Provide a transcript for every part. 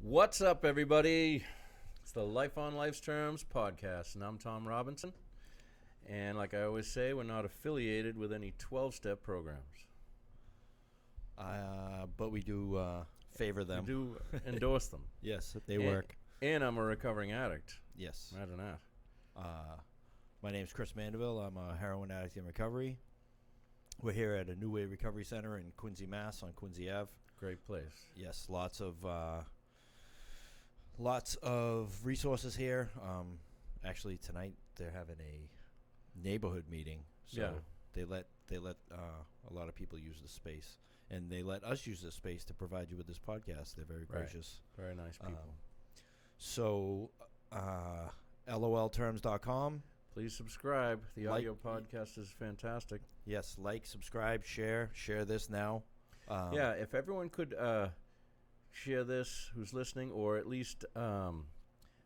What's up, everybody? It's the Life on Life's Terms podcast, and I'm Tom Robinson. And like I always say, we're not affiliated with any 12-step programs. But we do favor them. We do endorse them. Yes, they work. And I'm a recovering addict. Yes. Imagine that. My name's Chris Mandeville. I'm a heroin addict in recovery. We're here at a New Way Recovery Center in Quincy, Mass. On Quincy Ave. Great place. Yes, lots of resources here. Actually, tonight they're having a neighborhood meeting, so Yeah. they let a lot of people use the space, and they let us use the space to provide you with this podcast. They're very gracious. Very nice people. So, LOLTerms.com. Please subscribe. The audio podcast is fantastic. Yes, subscribe, share this now. Yeah, if everyone could share this who's listening, or at least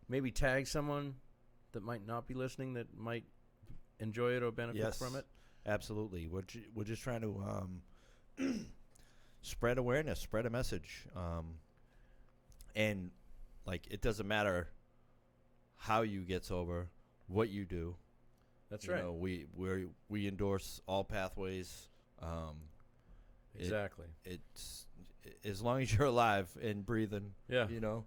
maybe tag someone that might not be listening that might enjoy it or benefit from it. Absolutely. We're just trying to spread awareness, spread a message. And like, it doesn't matter how you get sober, what you do. That's you right. know, we endorse all pathways. Exactly. It's as long as you're alive and breathing. Yeah. You know,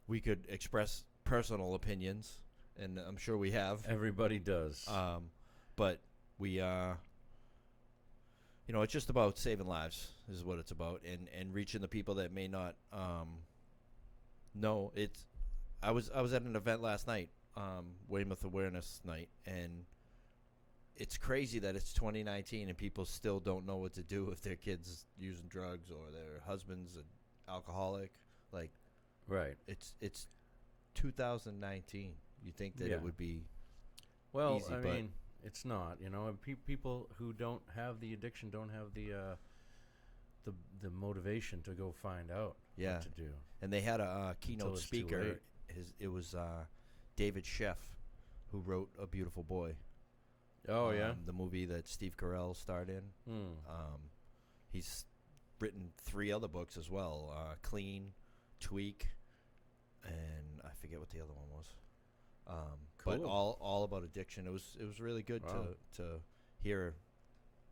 we could express personal opinions, and I'm sure we have. Everybody does. But we, it's just about saving lives is what it's about, and reaching the people that may not know. I was at an event last night, Weymouth Awareness Night, and it's crazy that it's 2019 and people still don't know what to do if their kids using drugs or their husband's an alcoholic. Like, right. It's 2019. You think that it would be easy, I mean, it's not. You know, people who don't have the addiction don't have the motivation to go find out what to do. And they had a keynote speaker. It was David Sheff, who wrote A Beautiful Boy. Oh, yeah? The movie that Steve Carell starred in. He's written 3 other books as well. Clean, Tweak, and I forget what the other one was. Cool. But all about addiction. It was really good to hear,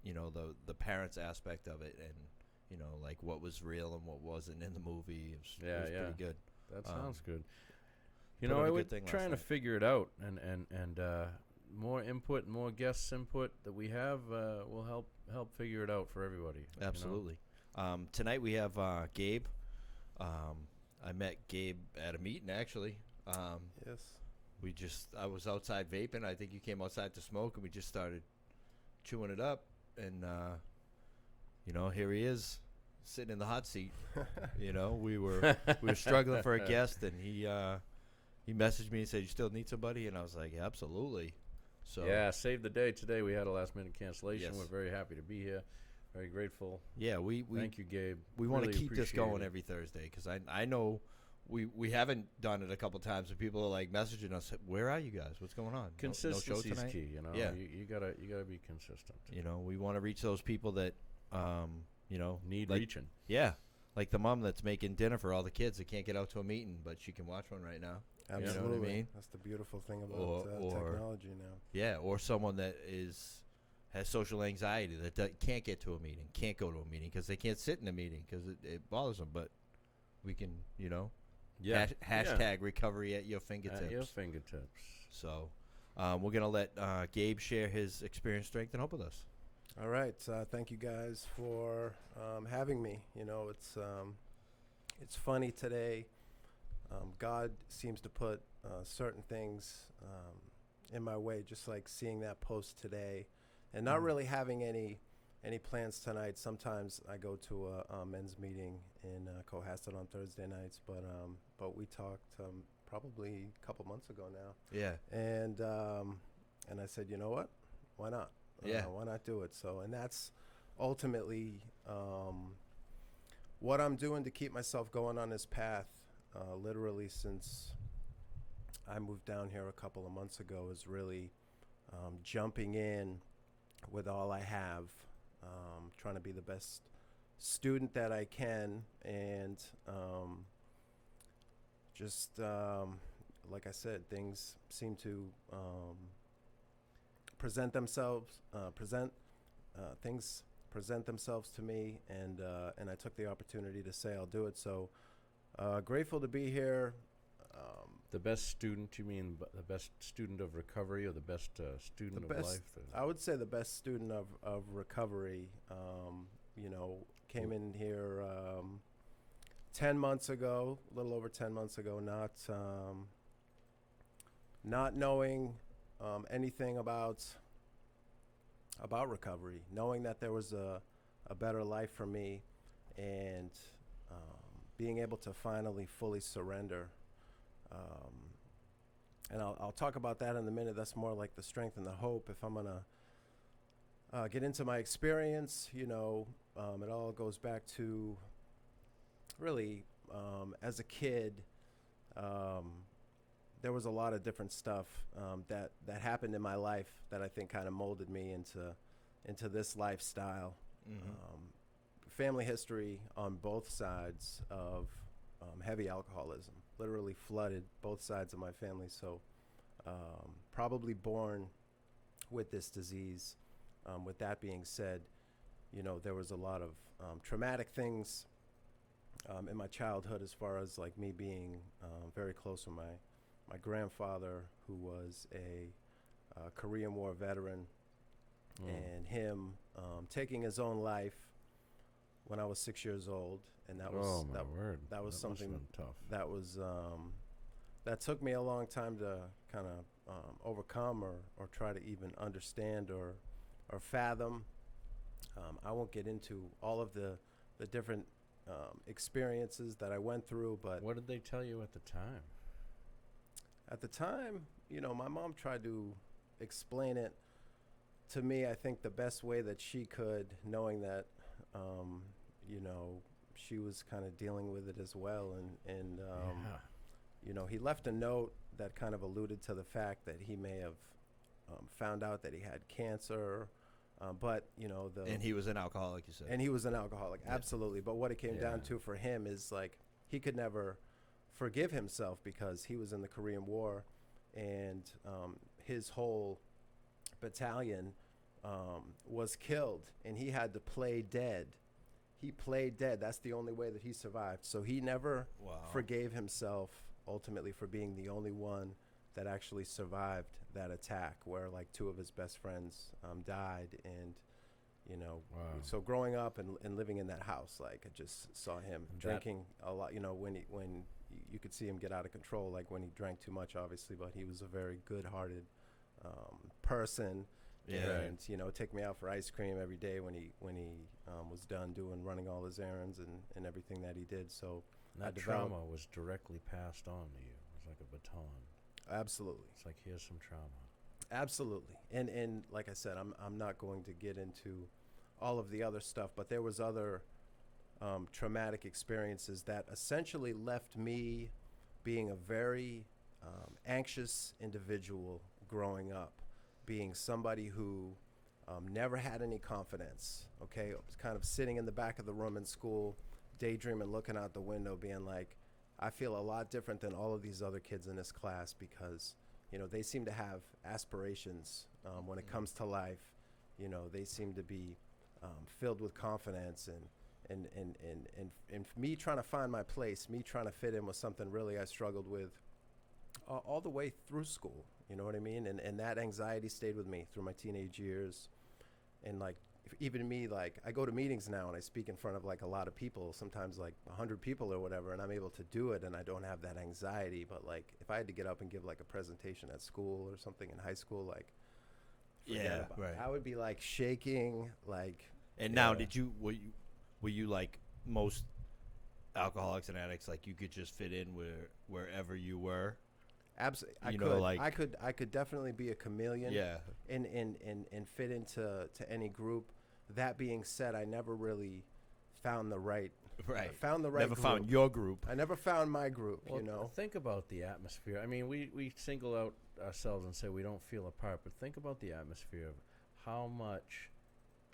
the parents aspect of it, and like what was real and what wasn't in the movie. It was pretty good. That sounds good. I was trying to figure it out, and more input, more guests input that we have will help figure it out for everybody. Absolutely. Tonight we have Gabe. I met Gabe at a meeting, actually. Yes. I was outside vaping. I think you came outside to smoke, and we just started chewing it up. And, here he is sitting in the hot seat. We were struggling for a guest, and he messaged me and said, "You still need somebody?" And I was like, "Absolutely." So yeah, saved the day today. We had a last-minute cancellation. Yes. We're very happy to be here. Very grateful. Yeah, we thank you, Gabe. We want to really keep this going it. every Thursday, because I know we haven't done it a couple times, and people are like messaging us, "Where are you guys? What's going on?" Consistency no show tonight? is key. Yeah. You gotta be consistent. We want to reach those people that need like, reaching. Yeah, like the mom that's making dinner for all the kids that can't get out to a meeting, but she can watch one right now. Absolutely. You know what I mean? That's the beautiful thing about technology now. Yeah, or someone that has social anxiety that can't get to a meeting, can't go to a meeting because they can't sit in a meeting because it bothers them. But we can, hashtag recovery at your fingertips. At your fingertips. So we're going to let Gabe share his experience, strength, and hope with us. All right. Thank you guys for having me. It's funny today. God seems to put certain things in my way, just like seeing that post today, and not really having any plans tonight. Sometimes I go to a men's meeting in Cohasset on Thursday nights, but we talked probably a couple months ago now. Yeah. And I said, you know what? Why not? Why not do it? So, and that's ultimately what I'm doing to keep myself going on this path. Literally since I moved down here a couple of months ago, is really jumping in with all I have, trying to be the best student that I can, and just like I said, things seem to present themselves, things present themselves to me, and I took the opportunity to say I'll do it. So grateful to be here. The best student, you mean the best student of recovery or the best student The of best, life? I would say the best student of recovery. Came in here 10 months ago, a little over 10 months ago, not knowing anything about recovery, knowing that there was a better life for me, and being able to finally fully surrender. And I'll talk about that in a minute. That's more like the strength and the hope. If I'm going to get into my experience, it all goes back to really as a kid, there was a lot of different stuff that happened in my life that I think kind of molded me into this lifestyle. Family history on both sides of heavy alcoholism, literally flooded both sides of my family. So probably born with this disease. With that being said, there was a lot of traumatic things in my childhood, as far as like me being very close with my grandfather, who was a Korean War veteran, and him taking his own life when I was 6 years old. And that was that was something tough. That was that took me a long time to kind of overcome or try to even understand or fathom. I won't get into all of the different experiences that I went through, but What did they tell you at the time? at the time, my mom tried to explain it to me, I think the best way that she could, knowing that, she was kind of dealing with it as well. And he left a note that kind of alluded to the fact that he may have found out that he had cancer, but, And he was an alcoholic, you said. and he was an alcoholic, Yeah. absolutely. But what it came down Yeah. to for him is like he could never forgive himself because he was in the Korean War, and his whole battalion was killed, and he had to play dead. He played dead. That's the only way that he survived. So he never Wow. forgave himself ultimately for being the only one that actually survived that attack, where like two of his best friends died. And Wow. so growing up and living in that house, like I just saw him That- drinking a lot. When you could see him get out of control, like when he drank too much, obviously, but he was a very good-hearted person. Yeah. And take me out for ice cream every day when he was done running all his errands and everything that he did. So And I that developed- trauma was directly passed on to you. It was like a baton. absolutely. It's like, here's some trauma. Absolutely. And like I said, I'm not going to get into all of the other stuff, but there was other traumatic experiences that essentially left me being a very anxious individual growing up, being somebody who never had any confidence. Okay, I was kind of sitting in the back of the room in school, daydreaming, looking out the window, being like, I feel a lot different than all of these other kids in this class because they seem to have aspirations when it comes to life. They seem to be filled with confidence, and me trying to find my place, me trying to fit in was something really I struggled with all the way through school. You know what I mean? And that anxiety stayed with me through my teenage years. And like, even me, like I go to meetings now and I speak in front of like a lot of people, sometimes like 100 people or whatever, and I'm able to do it and I don't have that anxiety. But like if I had to get up and give like a presentation at school or something in high school, like forget Yeah, about it. right. I would be like shaking, like. And now, Yeah. were you like most alcoholics and addicts, like you could just fit in wherever you were? Absolutely, I could definitely be a chameleon. Yeah. And fit into any group. That being said, I never really found the right. Right. Found the right. Never group. found your group. I never found my group. Well, think about the atmosphere. I mean, we single out ourselves and say we don't feel apart, but think about the atmosphere of how much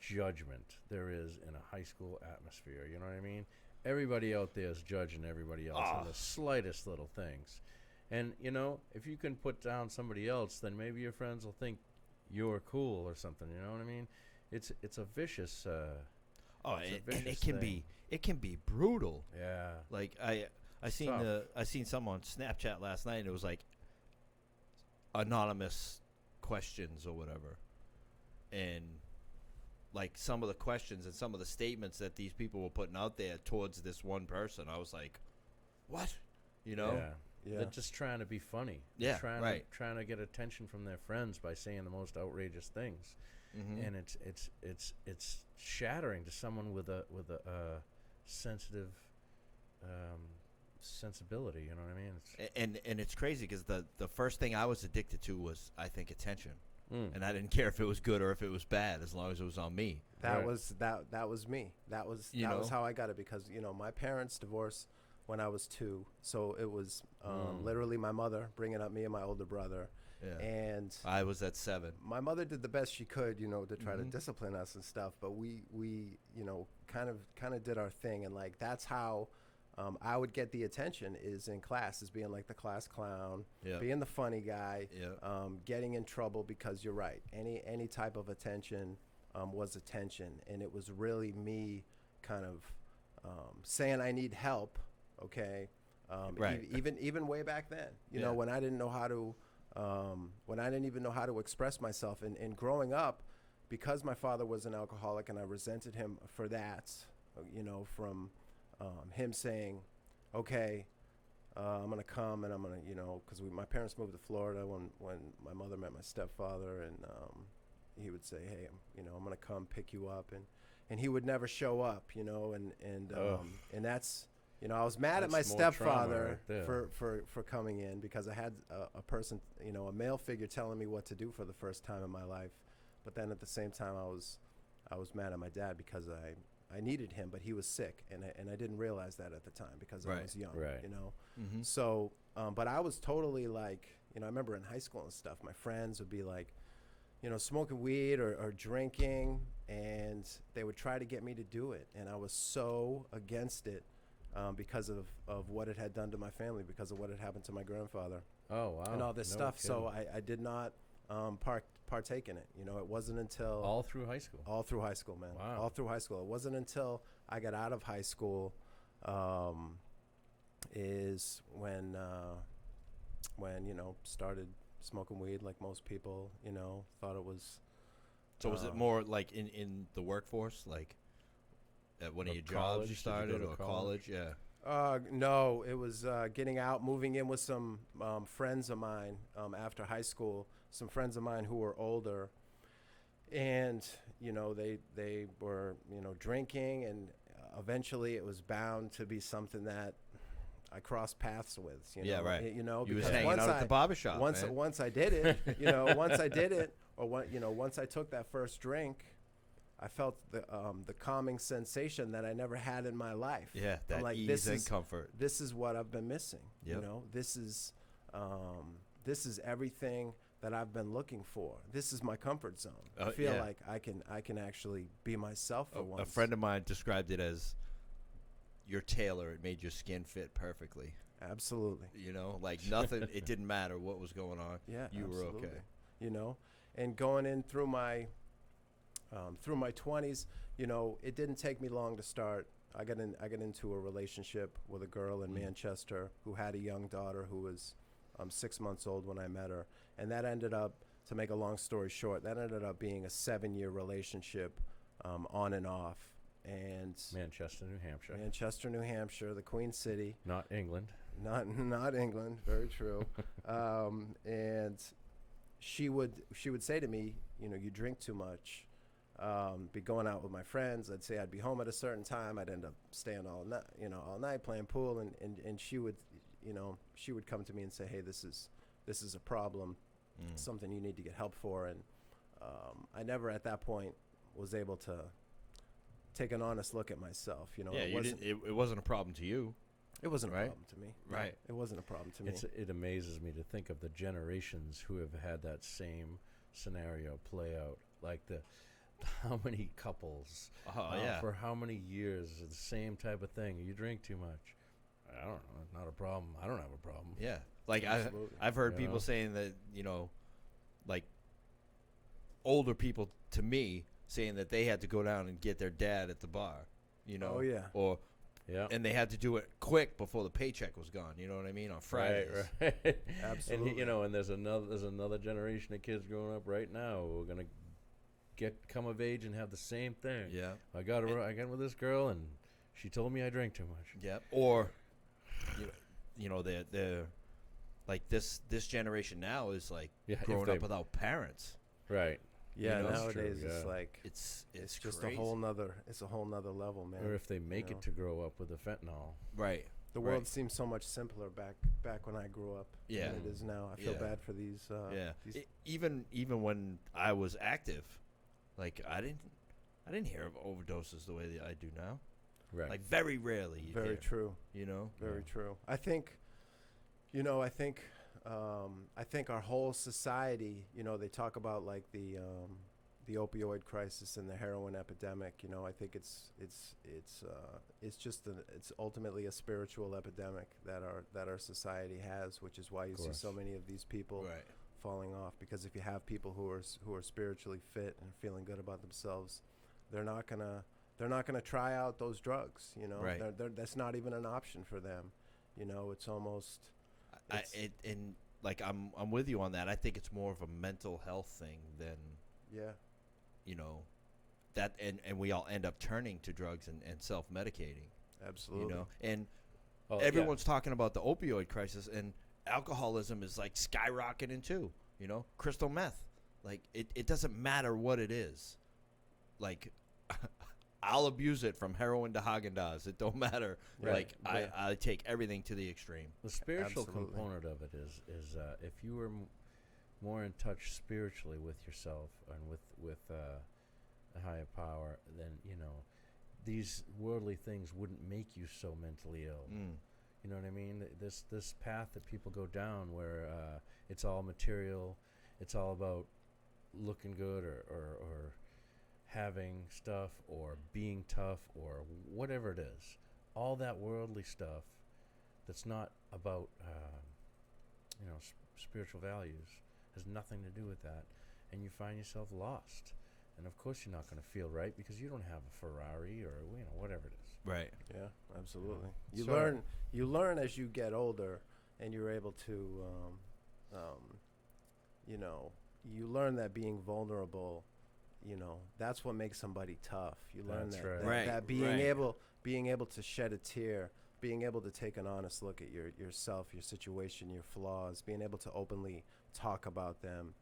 judgment there is in a high school atmosphere. You know what I mean? everybody out there is judging everybody else on the slightest little things. And, you know, if you can put down somebody else, then maybe your friends will think you're cool or something. You know what I mean? It's a vicious. And it can be brutal. Yeah. Like I seen some on Snapchat last night, and it was like anonymous questions or whatever, and like some of the questions and some of the statements that these people were putting out there towards this one person, I was like, what? You know? Yeah. They're just trying to be funny. Yeah, trying to get attention from their friends by saying the most outrageous things, and it's shattering to someone with a sensitive sensibility. You know what I mean? And it's crazy because the first thing I was addicted to was, I think, attention, and I didn't care if it was good or if it was bad as long as it was on me. That was me. That was how I got it, because my parents divorced when I was 2, so it was literally my mother bringing up me and my older brother. Yeah. And I was at 7. My mother did the best she could, to try to discipline us and stuff. But we kind of did our thing, and like that's how I would get the attention, is in class, is being like the class clown, being the funny guy, getting in trouble, because you're right. Any type of attention was attention, and it was really me kind of saying I need help. Okay, even way back then, when I didn't know how to. When I didn't even know how to express myself, and growing up, because my father was an alcoholic, and I resented him for that, from him saying, okay, I'm going to come, and I'm going to, because my parents moved to Florida when my mother met my stepfather, and he would say, hey, I'm going to come pick you up, and he would never show up, and that's, I was mad at my stepfather for coming in, because I had a person, a male figure telling me what to do for the first time in my life. But then at the same time, I was mad at my dad because I needed him, but he was sick, and I didn't realize that at the time because I was young, So, but I was totally like, I remember in high school and stuff, my friends would be like, smoking weed or drinking, and they would try to get me to do it, and I was so against it. Because of what it had done to my family, because of what had happened to my grandfather. Oh, wow. And all this stuff. Kidding. So I did not partake in it. It wasn't until... All through high school? All through high school, man. Wow. All through high school. It wasn't until I got out of high school is when started smoking weed like most people, thought it was... So was it more like in the workforce, like... At one of your jobs you started, or college? Yeah. No, it was getting out, moving in with some friends of mine after high school. Some friends of mine who were older, and they were drinking, and eventually it was bound to be something that I crossed paths with. Yeah, right. You was hanging out at the barbershop. Once I did it, once I did it, or once I took that first drink, I felt the calming sensation that I never had in my life. Yeah, that like, ease and comfort. This is what I've been missing. Yep. This is everything that I've been looking for. This is my comfort zone. I feel like I can actually be myself for once. A friend of mine described it as your tailor. It made your skin fit perfectly. Absolutely. Like nothing. It didn't matter what was going on. Yeah, you absolutely. were okay. And going in through my 20s, it didn't take me long to start. I got into a relationship with a girl in Manchester who had a young daughter who was 6 months old when I met her, and that ended up, to make a long story short, that ended up being a 7-year relationship, on and off. And Manchester, New Hampshire, the Queen City, not England, not England. Very true. And she would say to me, you drink too much. Be going out with my friends. I'd say I'd be home at a certain time. I'd end up staying all night playing pool, and she would come to me and say, hey, this is a problem, something you need to get help for. And I never at that point was able to take an honest look at myself. It wasn't a problem to you. It wasn't a problem to me. Right. It wasn't a problem to me. It amazes me to think of the generations who have had that same scenario play out. Like how many couples, Oh yeah. for how many years, the same type of thing. You drink too much. I don't know. It's not a problem. I don't have a problem. Yeah. Like Absolutely. I've heard You people know? saying that, like older people to me saying that they had to go down and get their dad at the bar, Oh, yeah. or Yeah. and they had to do it quick before the paycheck was gone. You know what I mean? On Fridays. Right, right. Absolutely. And and there's another generation of kids growing up right now who are gonna come of age and have the same thing. Yeah. I got with this girl and she told me I drank too much. Yeah. Or, they're like this generation now is like Yeah, if growing they- up without parents. Right. Yeah, You know? nowadays True, it's yeah. like It's just crazy. a whole nother level, man. Or if they make know? it to grow up with the fentanyl. Right. The Right. world seems so much simpler back when I grew up Yeah. than it is now. I feel Yeah. bad for these. Yeah. These, Even when I was active, like I didn't hear of overdoses the way that I do now. Right. Like very rarely. You very hear, true. You know. Very Yeah. true. I think, I think our whole society, they talk about like the opioid crisis and the heroin epidemic. I think it's ultimately a spiritual epidemic that our society has, which is why you see so course. many of these people Right. falling off. Because if you have people who are spiritually fit and feeling good about themselves, they're not gonna try out those drugs. Right. That's not even an option for them. It's almost. I'm with you on that. I think it's more of a mental health thing than Yeah. that and we all end up turning to drugs and self-medicating. Absolutely. And Oh, yeah. everyone's talking about the opioid crisis, and alcoholism is like skyrocketing too. Crystal meth. Like it doesn't matter what it is. Like I'll abuse it from heroin to Haagen-Dazs. It don't matter. Right. Like Yeah. I take everything to the extreme. The spiritual Absolutely. component of it is if you were more in touch spiritually with yourself and with a higher power, then these worldly things wouldn't make you so mentally ill. Mm. You know what I mean? This path that people go down where it's all material, it's all about looking good or having stuff or being tough or whatever it is. All that worldly stuff that's not about spiritual values has nothing to do with that, and you find yourself lost. And of course you're not going to feel right because you don't have a Ferrari or whatever it is. Right. Yeah, absolutely. So- You learn as you get older, and you're able to, you learn that being vulnerable, that's what makes somebody tough. You learn That's that, right. that, Right, that being right. able to shed a tear, being able to take an honest look at yourself, your situation, your flaws, being able to openly talk about them.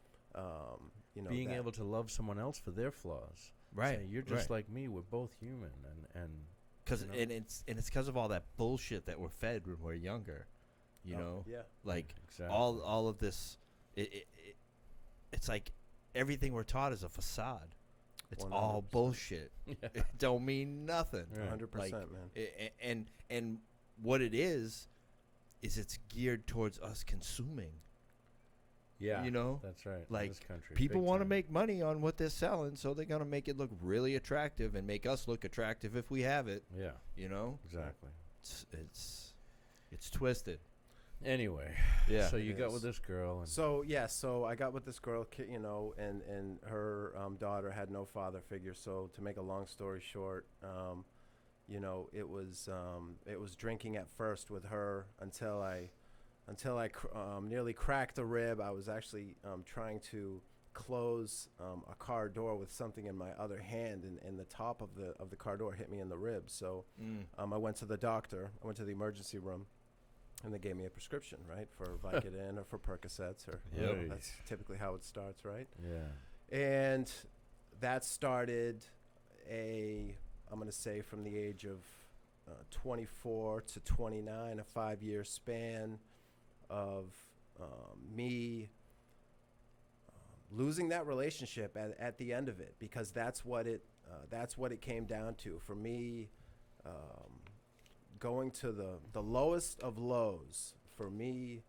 Being that- able to love someone else for their flaws. Right. Say, you're just like me. We're both human, and Cause you know? and it's because of all that bullshit that we're fed when we're younger, Yeah. like exactly. all of this. It's like everything we're taught is a facade. It's all 100%. bullshit. It don't mean nothing. Right. 100%, man. And what it is it's geared towards us consuming. Yeah, You know, that's right. in like, this country, People big want to time. make money on what they're selling, so they're gonna make it look really attractive and make us look attractive if we have it. Yeah, exactly. It's twisted. Anyway, Yeah. so you It got is. with this girl, and So I got with this girl, and her daughter had no father figure. So to make a long story short, it was drinking at first with her until I nearly cracked a rib. I was actually trying to close a car door with something in my other hand, and the top of the car door hit me in the rib. So I went to the doctor. I went to the emergency room. And they gave me a prescription, right, for Vicodin or for Percocets, or Yep. that's typically how it starts, right? yeah, And that started I'm going to say from the age of 24 to 29, a 5-year span of me losing that relationship at the end of it, because that's what it came down to for me. Going to the lowest of lows for me,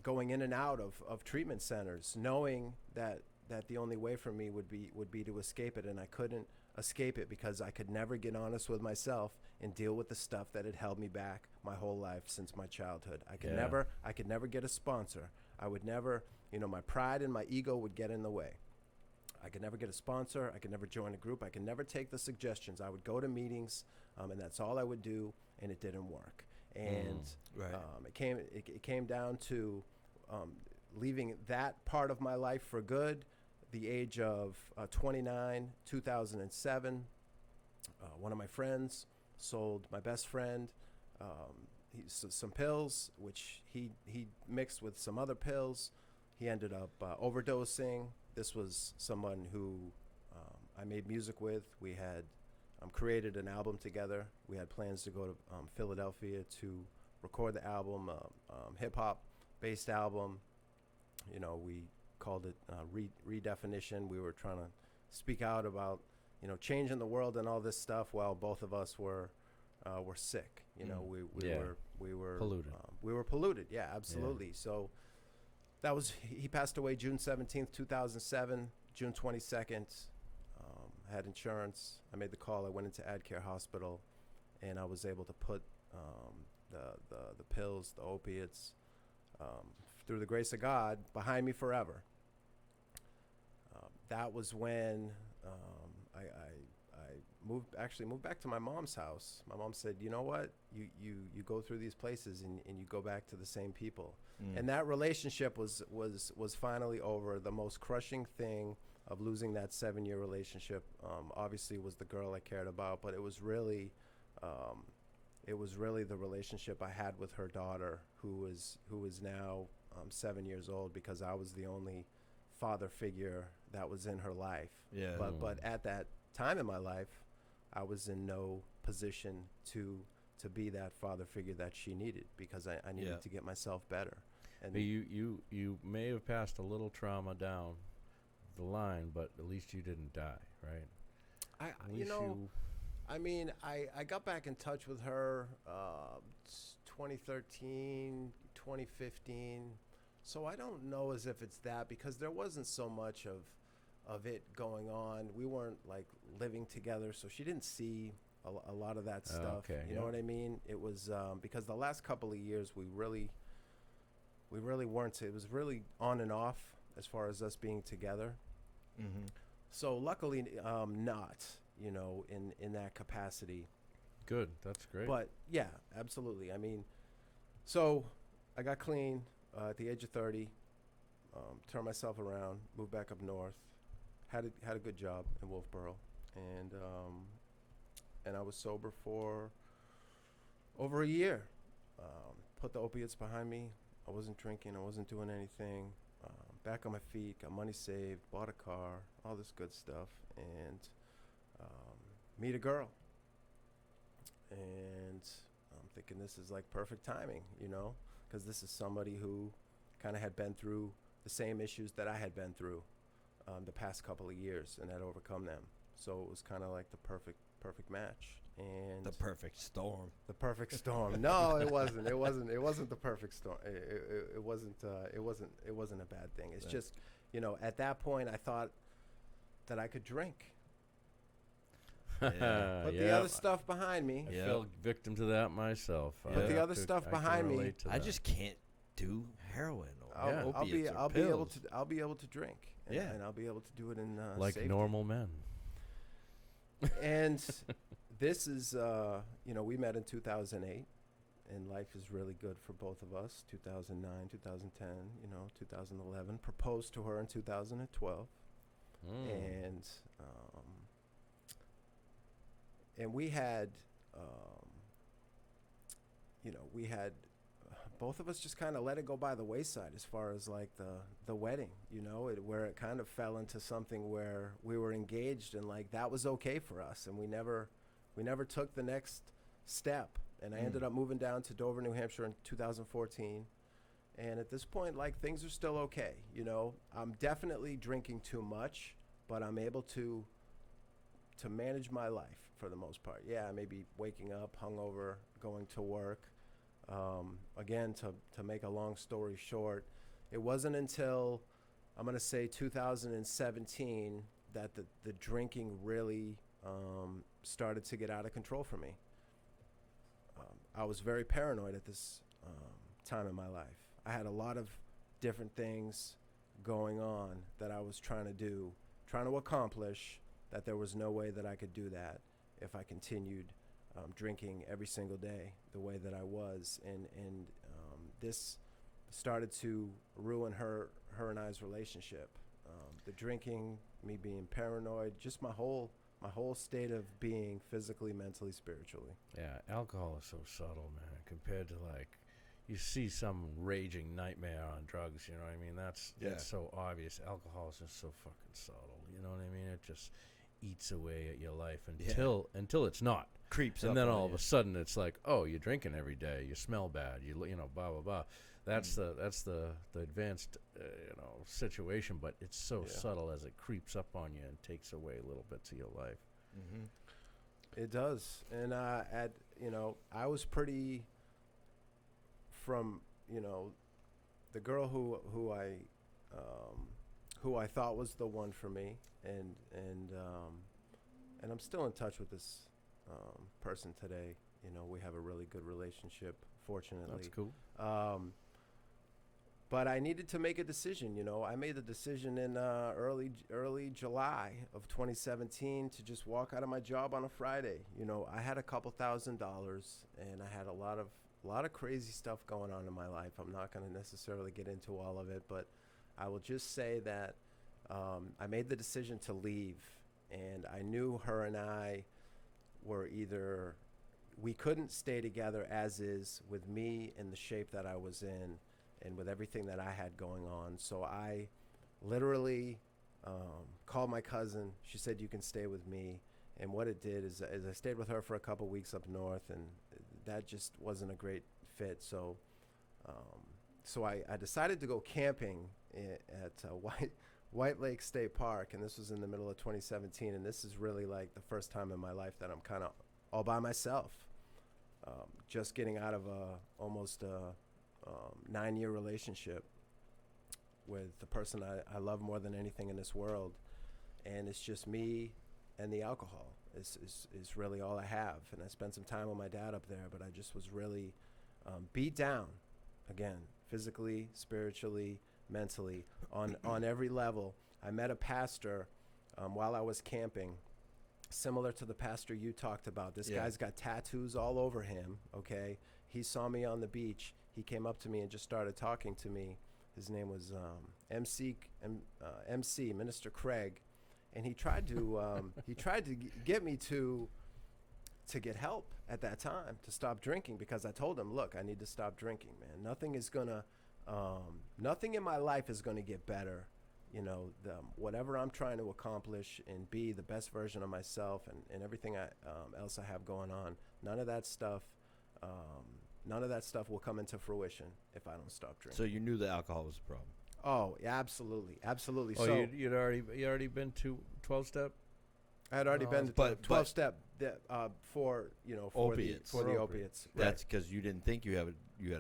going in and out of treatment centers, knowing that that the only way for me would be to escape it, and I couldn't escape it because I could never get honest with myself and deal with the stuff that had held me back my whole life since my childhood. I could never get a sponsor. I would never, my pride and my ego would get in the way. I could never get a sponsor. I could never join a group. I could never take the suggestions. I would go to meetings, and that's all I would do, and it didn't work. And it came down to leaving that part of my life for good. The age of 29, 2007, one of my friends sold my best friend some pills, which he mixed with some other pills. He ended up overdosing. This was someone who I made music with. We had created an album together. We had plans to go to Philadelphia to record the album, hip-hop based album. We called it Redefinition. We were trying to speak out about, changing the world and all this stuff while both of us were sick. We were polluted. We were polluted. Yeah, absolutely. Yeah. So he passed away June 17th, 2007, June 22nd. Had insurance. I made the call. I went into AdCare Hospital, and I was able to put the pills, the opiates, through the grace of God, behind me forever. That was when I moved back to my mom's house. My mom said, "You know what? You go through these places and you go back to the same people." And that relationship was finally over. The most crushing thing of losing that 7-year relationship, obviously, was the girl I cared about, but it was really the relationship I had with her daughter, who is now 7 years old, because I was the only father figure that was in her life. Yeah. But at that time in my life, I was in no position to be that father figure that she needed, because I needed to get myself better. And but you may have passed a little trauma down the line, but at least you didn't die, right? I got back in touch with her 2013, 2015. So I don't know as if it's that, because there wasn't so much of it going on. We weren't like living together, so she didn't see a lot of that stuff. Okay, you know what I mean? It was because the last couple of years we really weren't. It was really on and off as far as us being together. Mm-hmm. So luckily, not, in that capacity. Good, that's great. But yeah, absolutely. I mean, so I got clean at the age of 30, turned myself around, moved back up north, had a good job in Wolfboro, and I was sober for over a year. Put the opiates behind me. I wasn't drinking. I wasn't doing anything. Back on my feet, got money saved, bought a car, all this good stuff, and meet a girl. And I'm thinking this is like perfect timing, because this is somebody who kind of had been through the same issues that I had been through the past couple of years and had overcome them. So it was kind of like the perfect match. And the perfect storm. The perfect storm. No, it wasn't. It wasn't the perfect storm. It wasn't a bad thing. It's just, at that point I thought that I could drink. Yeah. Put the other stuff behind me. I fell victim to that myself. Put the other stuff behind me. I just can't do heroin or I'll opiates or be able pills. to. I'll be able to drink. And I'll be able to do it in like safety. normal men. And this is, we met in 2008, and life is really good for both of us. 2009, 2010, 2011. Proposed to her in 2012, and we had, both of us just kind of let it go by the wayside as far as like the wedding, where it kind of fell into something where we were engaged and like that was okay for us, and we never took the next step. And I ended up moving down to Dover, New Hampshire in 2014. And at this point, like, things are still okay. I'm definitely drinking too much, but I'm able to manage my life for the most part. Yeah, I may be waking up hungover, going to work. Again, to make a long story short, it wasn't until I'm going to say 2017 that the drinking really started to get out of control for me. I was very paranoid at this time in my life. I had a lot of different things going on that I was trying to do, trying to accomplish, that there was no way that I could do that if I continued drinking every single day the way that I was. And this started to ruin her and I's relationship. The drinking, me being paranoid, just my whole state of being physically, mentally, spiritually. Yeah, alcohol is so subtle, man, compared to like you see some raging nightmare on drugs, you know what I mean? That's so obvious. Alcohol is just so fucking subtle, you know what I mean? It just eats away at your life until it's not. Creeps and up then on all of you. a sudden it's like, oh, you're drinking every day, you smell bad, you know, blah blah blah. That's the advanced situation, but it's so subtle as it creeps up on you and takes away little bits of your life. Mm-hmm. It does. And I was pretty, from the girl who I thought was the one for me, and I'm still in touch with this person today. We have a really good relationship, fortunately. That's cool. But I needed to make a decision. I made the decision in early July of 2017 to just walk out of my job on a Friday. I had a couple $1,000, and I had a lot of crazy stuff going on in my life. I'm not going to necessarily get into all of it, but I will just say that I made the decision to leave, and I knew her and I were we couldn't stay together as is, with me in the shape that I was in and with everything that I had going on. So I literally called my cousin. She said, you can stay with me. And what it did is I stayed with her for a couple weeks up north, and that just wasn't a great fit. So I decided to go camping at White Lake State Park, and this was in the middle of 2017. And this is really like the first time in my life that I'm kind of all by myself, just getting out of almost a 9-year relationship with the person I love more than anything in this world. And it's just me and the alcohol is really all I have. And I spent some time with my dad up there, but I just was really beat down, again, physically, spiritually, mentally, on every level. I met a pastor while I was camping, similar to the pastor you talked about. This guy's got tattoos all over him, okay? He saw me on the beach. He came up to me and just started talking to me. His name was MC Minister Craig, and he tried to get me to get help at that time to stop drinking, because I told him, look, I need to stop drinking, man. Nothing in my life is gonna get better. Whatever I'm trying to accomplish and be the best version of myself, and everything else I have going on, none of that stuff will come into fruition if I don't stop drinking. So you knew the alcohol was a problem. Oh, yeah, absolutely. Oh, So you already been to 12-step? I had already been to but 12-step for Opiates. for the opiates. That's because you didn't think you had a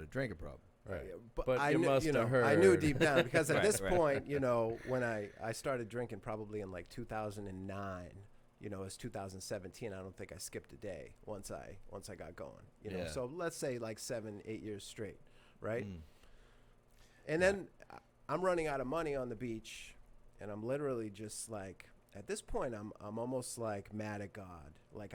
drinking problem. Right. But you must have heard. I knew deep down, because at Right, this right. point, when I started drinking, probably in like 2009, it's 2017. I don't think I skipped a day once I got going. Yeah. So let's say like 7-8 years straight, right? Mm. And then I'm running out of money on the beach, and I'm literally just like, at this point, I'm almost like mad at God, like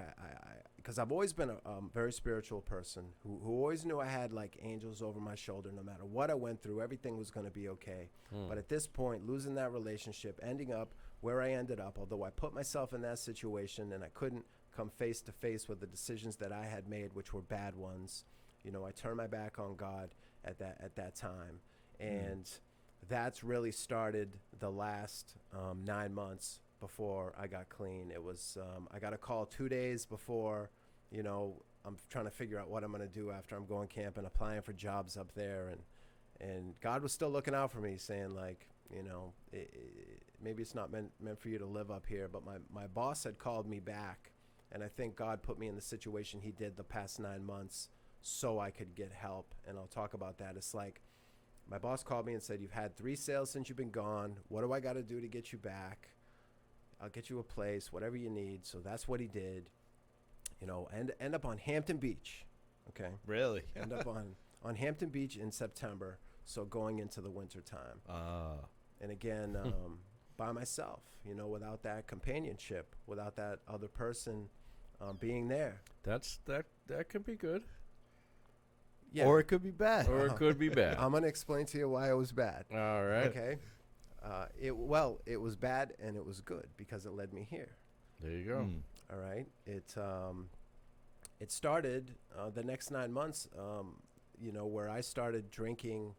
because I've always been a very spiritual person who always knew I had like angels over my shoulder. No matter what I went through, everything was going to be okay. But at this point, losing that relationship, ending up where I ended up, although I put myself in that situation and I couldn't come face to face with the decisions that I had made, which were bad ones, I turned my back on God at that time, and that's really started the last 9 months before I got clean. It was I got a call 2 days before. I'm trying to figure out what I'm going to do after I'm going camping, applying for jobs up there, and God was still looking out for me, saying like, maybe it's not meant for you to live up here. But my boss had called me back, and I think God put me in the situation he did the past 9 months so I could get help. And I'll talk about that. It's like my boss called me and said, "You've had 3 sales since you've been gone. What do I got to do to get you back? I'll get you a place, whatever you need." So that's what he did. And end up on Hampton Beach. Okay. Really? End up on Hampton Beach in September. So going into the winter time. And again, by myself, without that companionship, without that other person being there. That could be good. Yeah. Or it could be bad. Or it could be bad. I'm going to explain to you why it was bad. All right. Okay. It was bad and it was good because it led me here. There you go. All right. It started the next 9 months, where I started drinking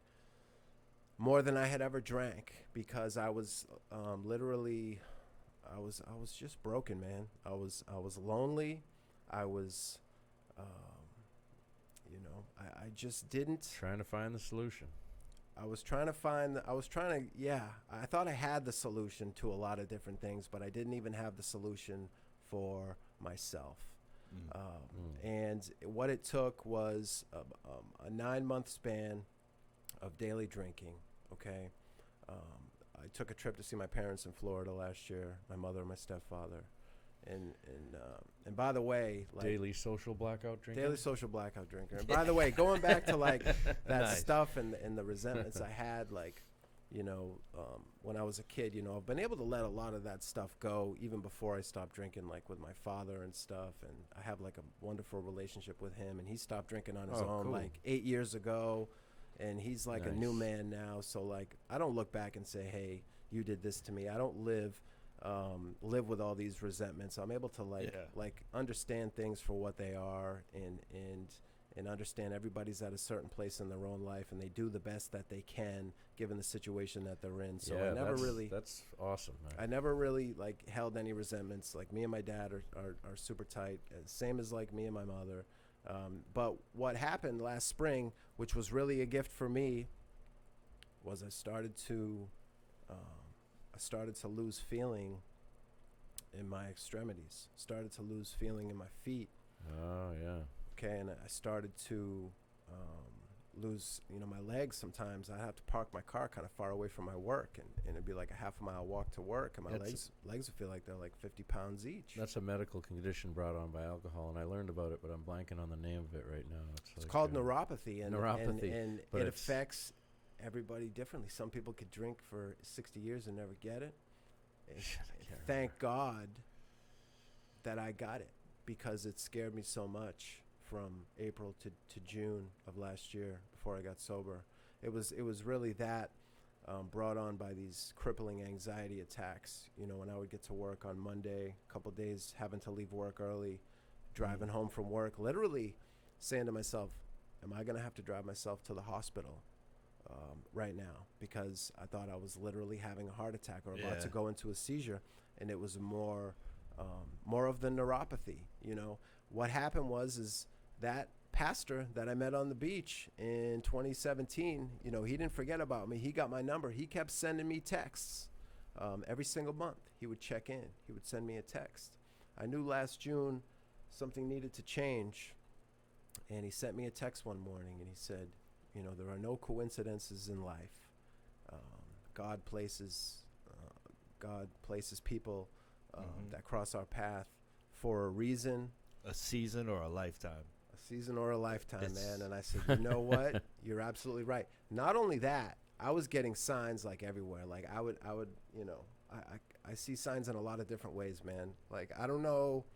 more than I had ever drank because I was literally, I was just broken, man. I was lonely. I was, I just didn't. Trying to find the solution. I thought I had the solution to a lot of different things, but I didn't even have the solution for myself. And what it took was a 9-month span of daily drinking. Okay. I took a trip to see my parents in Florida last year, my mother and my stepfather. And by the way, like Daily social blackout drinking. daily social blackout drinker. And by the way, going back to like that Nice. stuff and the resentments I had, like, when I was a kid, I've been able to let a lot of that stuff go even before I stopped drinking, like with my father and stuff. And I have like a wonderful relationship with him, and he stopped drinking on his own cool. like 8 years ago. And he's like a new Nice. man now. So like, I don't look back and say, "Hey, you did this to me." I don't live with all these resentments. I'm able to like understand things for what they are and understand everybody's at a certain place in their own life, and they do the best that they can given the situation that they're in. So yeah, I that's awesome, man. I never really like held any resentments. Like me and my dad are super tight, same as like me and my mother. But what happened last spring, which was really a gift for me, was I started to lose feeling in my extremities, started to lose feeling in my feet. Oh, yeah. Okay, and I started to lose, my legs sometimes. I have to park my car kind of far away from my work, and it'd be like a half-a-mile walk to work, and my legs would feel like they're like 50 pounds each. That's a medical condition brought on by alcohol, and I learned about it, but I'm blanking on the name of it right now. It's called neuropathy, and neuropathy, but it affects everybody differently. Some people could drink for 60 years and never get it. Thank God that I got it, because it scared me so much from April to June of last year before I got sober. It was really that brought on by these crippling anxiety attacks. When I would get to work on Monday, a couple days having to leave work early, driving home from work, literally saying to myself, "Am I going to have to drive myself to the hospital right now?" Because I thought I was literally having a heart attack or about to go into a seizure, and it was more of the neuropathy. What happened was that pastor that I met on the beach in 2017, he didn't forget about me. He got my number. He kept sending me texts every single month. He would check in. He would send me a text. I knew last June something needed to change, and he sent me a text one morning, and he said, "There are no coincidences in life. God places people that cross our path for a reason." A season or a lifetime. A season or a lifetime, man. And I said, "You know what? You're absolutely right." Not only that, I was getting signs like everywhere. Like I would, I see signs in a lot of different ways, man. Like, I don't know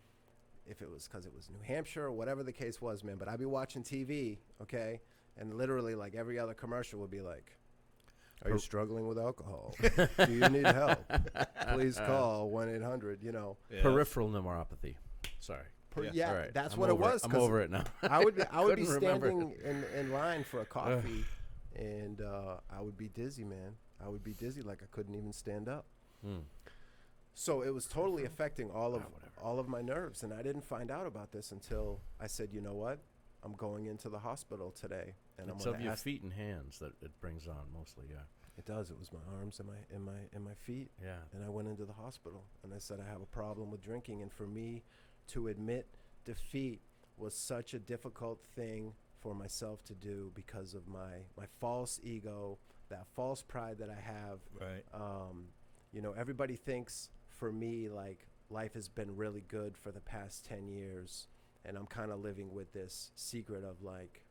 if it was because it was New Hampshire or whatever the case was, man, but I'd be watching TV, okay? And literally, like, every other commercial would be like, "Are you struggling with alcohol? Do you need help? Please call 1-800, Peripheral neuropathy. Sorry. Yeah, All right. that's I'm what it over was. I'm over it now. I would be Couldn't remember. standing in line for a coffee, and I would be dizzy, man. I would be dizzy like I couldn't even stand up. So it was totally affecting all of my nerves, and I didn't find out about this until I said, "You know what? I'm going into the hospital today, and It's I'm of going to your ask." feet and hands that it brings on mostly, yeah. It does. It was my arms and my feet. Yeah. And I went into the hospital, and I said, "I have a problem with drinking." And for me to admit defeat was such a difficult thing for myself to do because of my false ego, that false pride that I have. Right. You know, everybody thinks for me, like, life has been really good for the past 10 years, and I'm kind of living with this secret of, like,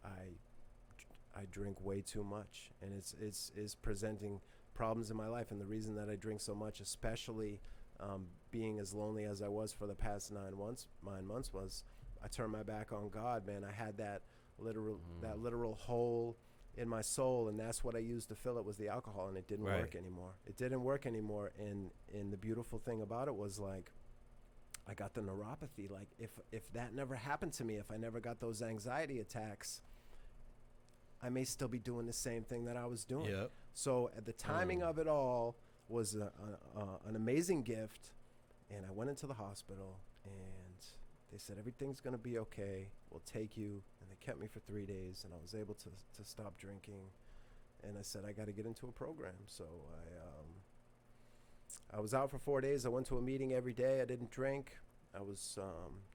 I drink way too much, and it's presenting problems in my life. And the reason that I drink so much, especially being as lonely as I was for the past 9 months, was I turned my back on God, man. I had that literal hole in my soul, and that's what I used to fill it, was the alcohol, and it didn't work anymore. It didn't work anymore. And the beautiful thing about it was, like, I got the neuropathy. Like, if that never happened to me, if I never got those anxiety attacks, I may still be doing the same thing that I was doing. Yep. So the timing of it all was an amazing gift. And I went into the hospital, and they said, everything's going to be okay. We'll take you. And they kept me for 3 days, and I was able to stop drinking. And I said, I got to get into a program. So I was out for 4 days. I went to a meeting every day. I didn't drink. I was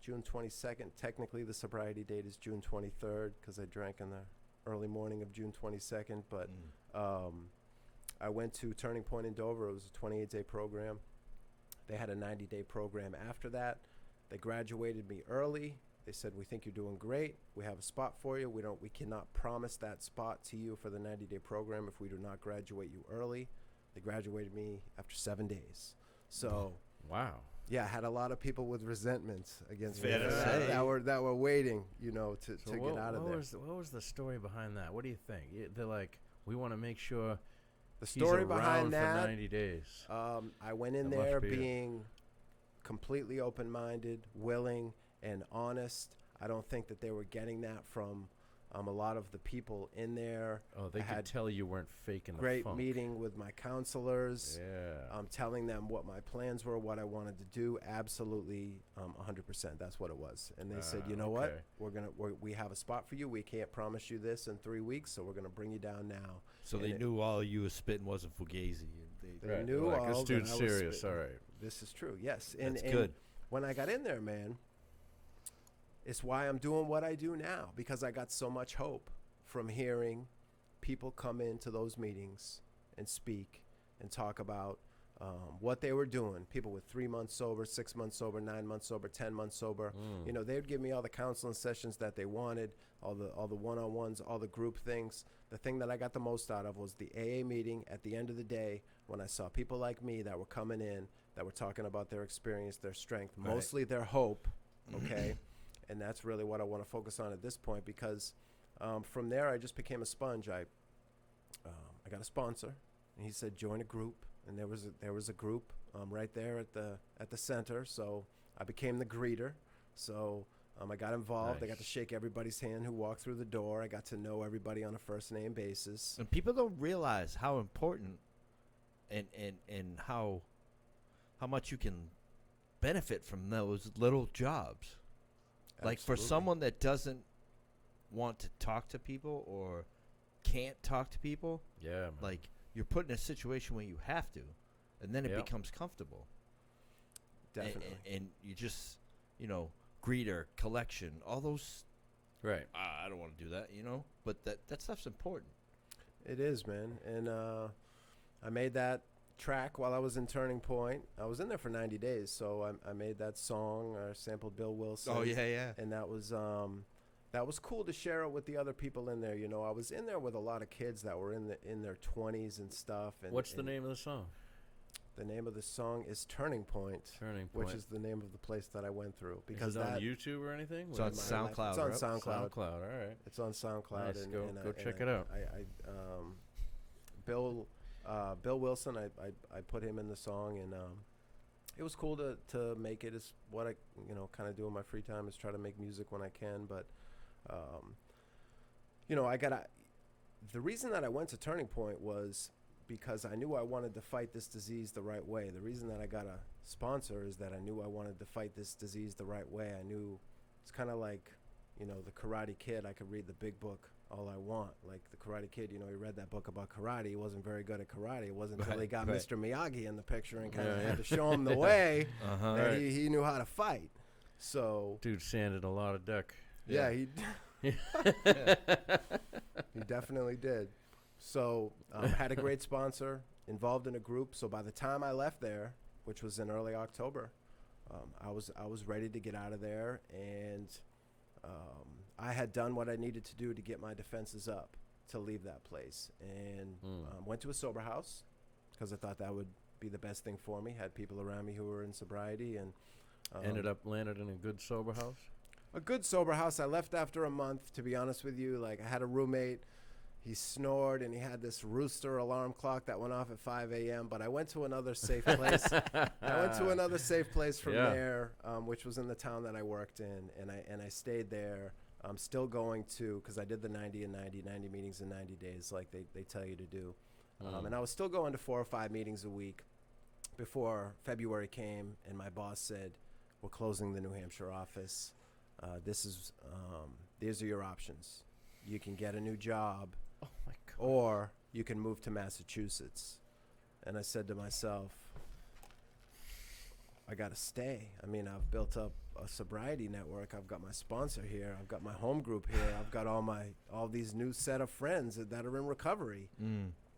June 22nd. Technically, the sobriety date is June 23rd because I drank in the early morning of June 22nd. But I went to Turning Point in Dover. It was a 28-day program. They had a 90-day program after that. They graduated me early. They said, we think you're doing great. We have a spot for you. We cannot promise that spot to you for the 90-day program if we do not graduate you early. They graduated me after 7 days. So, wow. Yeah, I had a lot of people with resentments against Fair me to say. that were waiting, you know, to get out of there. What was the story behind that? What do you think? They're like, we want to make sure the story he's behind around that, for 90 days. I went in That there must be being completely open-minded, willing, and honest. I don't think that they were getting that from a lot of the people in there. Oh, they could tell you weren't faking the great funk. meeting with my counselors. Yeah. Telling them what my plans were, what I wanted to do. Absolutely, 100%. That's what it was. And they said, you know what? We have a spot for you. We can't promise you this in 3 weeks, so we're gonna bring you down now. So they knew all you was spitting wasn't fugazi. They knew like, all this that dude's I was serious. spitting. All right. This is true. Yes. That's good. When I got in there, man, it's why I'm doing what I do now, because I got so much hope from hearing people come into those meetings and speak and talk about what they were doing. People with 3 months sober, 6 months sober, 9 months sober, 10 months sober. You know, they would give me all the counseling sessions that they wanted, all the one-on-ones, all the group things. The thing that I got the most out of was the AA meeting at the end of the day, when I saw people like me that were coming in, that were talking about their experience, their strength, mostly their hope, okay? And that's really what I want to focus on at this point, because from there I just became a sponge. I got a sponsor, and he said join a group, and there was a group right there at the center. So I became the greeter. So I got involved. I got to shake everybody's hand who walked through the door. I got to know everybody on a first name basis. And people don't realize how important and how much you can benefit from those little jobs. Like, for someone that doesn't want to talk to people or can't talk to people, Yeah, man. like, you're put in a situation where you have to, and then it becomes comfortable. Definitely. And you just, you know, greeter, collection, all those. Right. I don't want to do that, you know, but that stuff's important. It is, man. And I made that track while I was in Turning Point. I was in there for 90 days, so I made that song. I sampled Bill Wilson. Oh, yeah. And that was cool to share it with the other people in there. You know, I was in there with a lot of kids that were in their 20s and stuff. And What's the name of the song? The name of the song is Turning Point. Turning Point. Which is the name of the place that I went through. Because is it on YouTube or anything? It's on It's SoundCloud. on right? SoundCloud. SoundCloud. All right. It's on SoundCloud. Nice. And, Go check it out. Bill Wilson, I put him in the song, and it was cool to make it. Is what I kind of do in my free time, is try to make music when I can. But the reason that I went to Turning Point was because I knew I wanted to fight this disease the right way. The reason that I got a sponsor is that I knew I wanted to fight this disease the right way. I knew it's kind of like, the Karate Kid. I could read the big book all I want. Like the Karate Kid, he read that book about karate. He wasn't very good at karate. It wasn't until he got Mr. Miyagi in the picture and kind of had to show him the way that he knew how to fight. So Dude sanded a lot of duck. yeah, He definitely did. So had a great sponsor, involved in a group. So by the time I left there, which was in early October, I was ready to get out of there, and I had done what I needed to do to get my defenses up to leave that place, and went to a sober house because I thought that would be the best thing for me. Had people around me who were in sobriety, and landed in a good sober house. a good sober house. I left after a month, to be honest with you. Like, I had a roommate. He snored, and he had this rooster alarm clock that went off at 5 a.m. But I went to another safe place. I went to another safe place from there, which was in the town that I worked in, and I stayed there. I'm still going to, because I did the 90 meetings in 90 days like they tell you to do. And I was still going to 4 or 5 meetings a week before February came, and my boss said, we're closing the New Hampshire office. These are your options. You can get a new job, Oh my God. or you can move to Massachusetts. And I said to myself, I got to stay. I mean, I've built up a sobriety network. I've got my sponsor here. I've got my home group here. I've got all these new set of friends that are in recovery.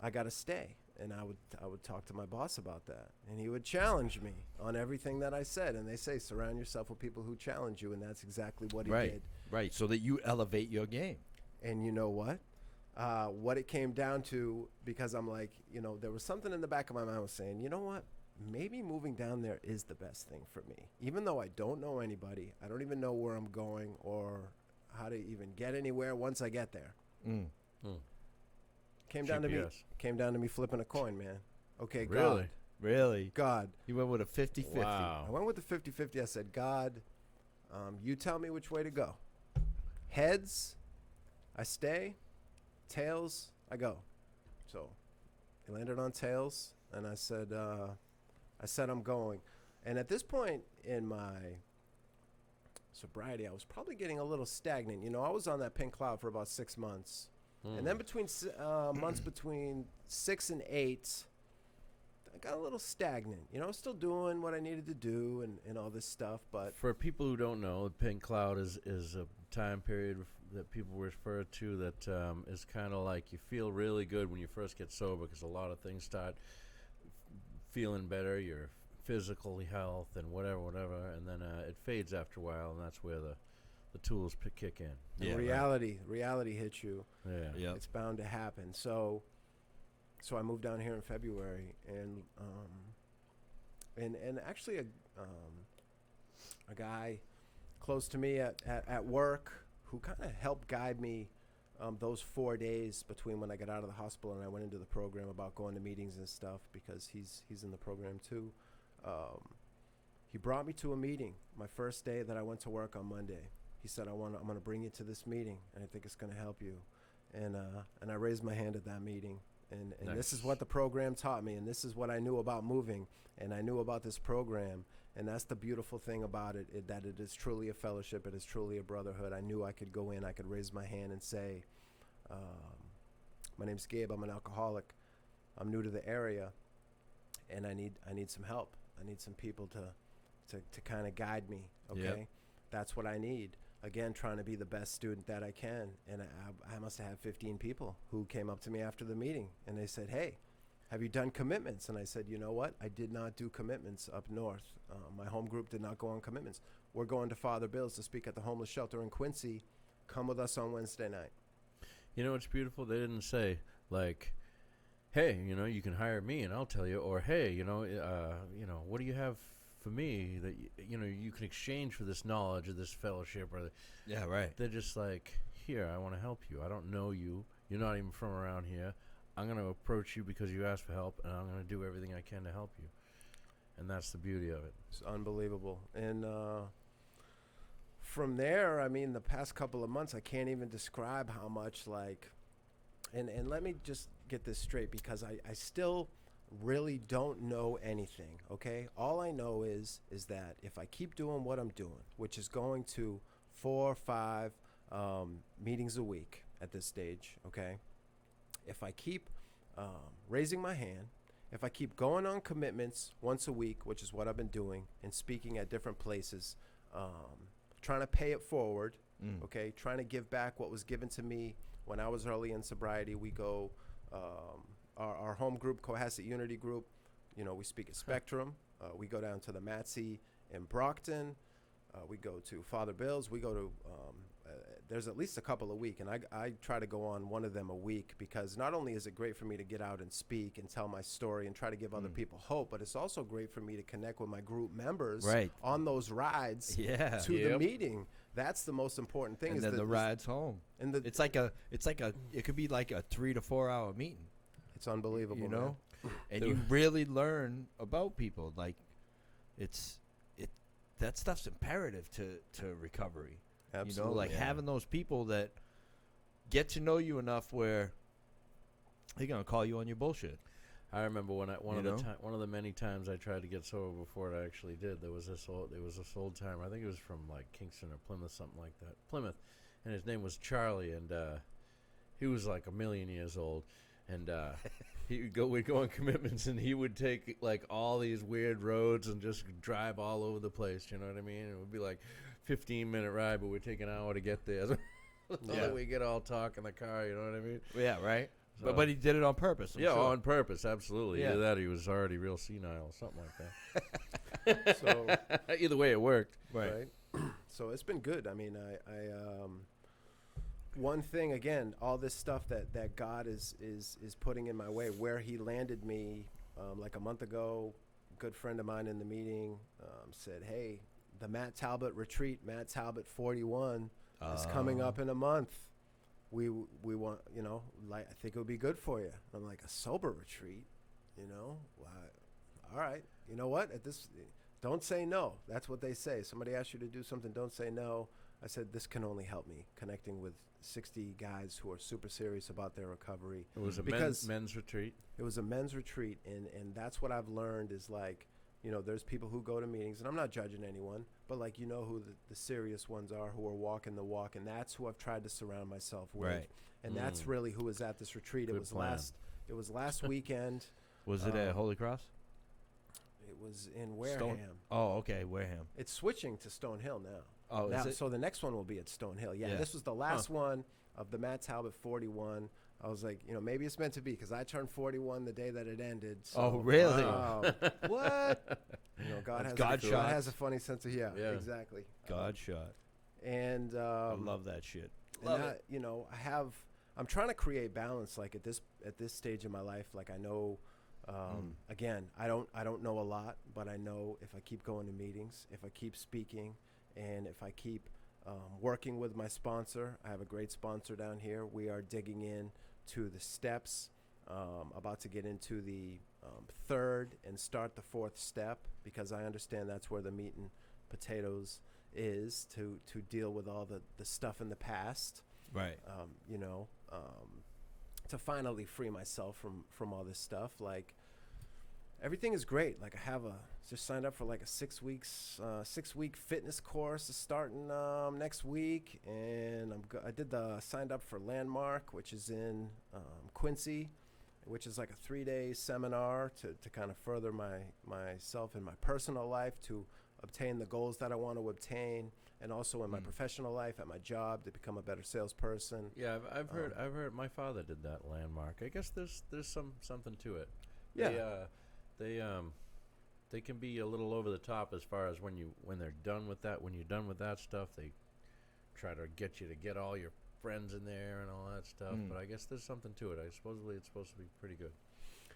I got to stay. And I would talk to my boss about that, and he would challenge me on everything that I said. And they say, surround yourself with people who challenge you, and that's exactly what he did. Right, so that you elevate your game. And you know what? What it came down to, because I'm like, there was something in the back of my mind was saying, you know what? Maybe moving down there is the best thing for me. Even though I don't know anybody, I don't even know where I'm going or how to even get anywhere once I get there. Came down to me flipping a coin, man. Okay, Really? God. Really? God. You went with a 50-50. Wow. I went with the 50-50. I said, God, you tell me which way to go. Heads, I stay. Tails, I go. So I landed on tails, and I said I'm going. And at this point in my sobriety, I was probably getting a little stagnant. I was on that pink cloud for about 6 months. And then between months between 6 and 8, I got a little stagnant. Still doing what I needed to do and all this stuff. But For people who don't know, the pink cloud is a time period that people refer to that is kind of like you feel really good when you first get sober, because a lot of things start feeling better, your physical health and whatever, and then it fades after a while, and that's where the tools kick in. Yeah, reality hits you. Yeah. It's bound to happen. So I moved down here in February, and actually a guy close to me at work who kind of helped guide me those 4 days between when I got out of the hospital and I went into the program about going to meetings and stuff, because he's in the program too. He brought me to a meeting my first day that I went to work on Monday. He said, I'm going to bring you to this meeting, and I think it's going to help you. And I raised my hand at that meeting. And Nice. This is what the program taught me, and this is what I knew about moving, and I knew about this program. And that's the beautiful thing about it, that it is truly a fellowship. It is truly a brotherhood. I knew I could go in, I could raise my hand and say, my name's Gabe, I'm an alcoholic. I'm new to the area, and I need some help. I need some people to kind of guide me, okay? Yep. That's what I need. Again, trying to be the best student that I can. And I must have 15 people who came up to me after the meeting, and they said, hey, have you done commitments? And I said, you know what? I did not do commitments up north. My home group did not go on commitments. We're going to Father Bill's to speak at the homeless shelter in Quincy. Come with us on Wednesday night. You know what's beautiful? They didn't say, like, hey, you can hire me and I'll tell you, or hey, what do you have for me that you can exchange for this knowledge or this fellowship, or Yeah, right. they're just like, here, I want to help you. I don't know you. You're not even from around here. I'm going to approach you because you asked for help, and I'm going to do everything I can to help you. And that's the beauty of it. It's unbelievable. And from there, I mean, the past couple of months, I can't even describe how much, and let me just get this straight, because I still really don't know anything, okay? All I know is that if I keep doing what I'm doing, which is going to 4 or 5 meetings a week at this stage, okay? If I keep raising my hand, if I keep going on commitments once a week, which is what I've been doing, and speaking at different places, trying to pay it forward, Okay, trying to give back what was given to me when I was early in sobriety. We go, our home group, Cohasset Unity Group, you know, we speak at Spectrum. We go down to the Matsy in Brockton. We go to Father Bill's. We go to, there's at least a couple a week, and I try to go on one of them a week, because not only is it great for me to get out and speak and tell my story and try to give other people hope, but it's also great for me to connect with my group members on those rides to the meeting. That's the most important thing. And then the rides home. And it could be like a 3 to 4 hour meeting. It's unbelievable, you know, and you really learn about people. Like, that stuff's imperative to recovery. Absolutely. You know, like having those people that get to know you enough where they're gonna call you on your bullshit. I remember when one of the many times I tried to get sober before I actually did. There was this old timer. I think it was from like Kingston or Plymouth, something like that. Plymouth, and his name was Charlie, and he was like a million years old, and we'd go on commitments, and he would take like all these weird roads and just drive all over the place. You know what I mean? It would be like 15-minute ride, but we'd take an hour to get there. So we get all talk in the car. You know what I mean? Yeah, right. So, but he did it on purpose. I'm sure. On purpose, absolutely. Yeah. Either that, or he was already real senile, something like that. So either way, it worked. Right. So it's been good. I mean, I one thing again, all this stuff that God is putting in my way, where He landed me, like a month ago. A good friend of mine in the meeting said, "Hey, the Matt Talbot retreat, Matt Talbot 41, is coming up in a month. We want, you know, like, I think it would be good for you." I'm like, a sober retreat, you know? All right. You know what? Don't say no. That's what they say. Somebody asks you to do something, don't say no. I said, this can only help me connecting with 60 guys who are super serious about their recovery. It was a men's retreat. It was a men's retreat, and that's what I've learned is, like, you know, there's people who go to meetings, and I'm not judging anyone, but, like, you know who the serious ones are, who are walking the walk, and that's who I've tried to surround myself with. Right. And that's really who was at this retreat. Good It was plan. last weekend. Was it at Holy Cross? It was in Wareham. Oh, okay, Wareham. It's switching to Stonehill now. Oh, now, is it? so the next one will be at Stonehill. Yeah, this was the last one of the Matt Talbot 41. I was like, you know, maybe it's meant to be, because I turned 41 the day that it ended. So, oh, really? What? You know, God has a funny sense of exactly. God shot. And I love that shit. You know, I'm trying to create balance. Like at this stage in my life, like I know, again, I don't know a lot, but I know if I keep going to meetings, if I keep speaking, and if I keep working with my sponsor. I have a great sponsor down here. We are digging in to the steps, about to get into the third and start the fourth step, because I understand that's where the meat and potatoes is, to deal with all the stuff in the past. Right. You know, to finally free myself from all this stuff. Like, everything is great. Like, I have just signed up for like a 6-week fitness course starting next week, and I signed up for Landmark, which is in Quincy, which is like a 3-day seminar to kind of further myself in my personal life, to obtain the goals that I want to obtain, and also in my professional life, at my job, to become a better salesperson. Yeah, I've heard. My father did that Landmark. I guess there's something to it. Yeah. They can be a little over the top as far as when they're done with that. When you're done with that stuff, they try to get you to get all your friends in there and all that stuff. But I guess there's something to it. Supposedly it's supposed to be pretty good.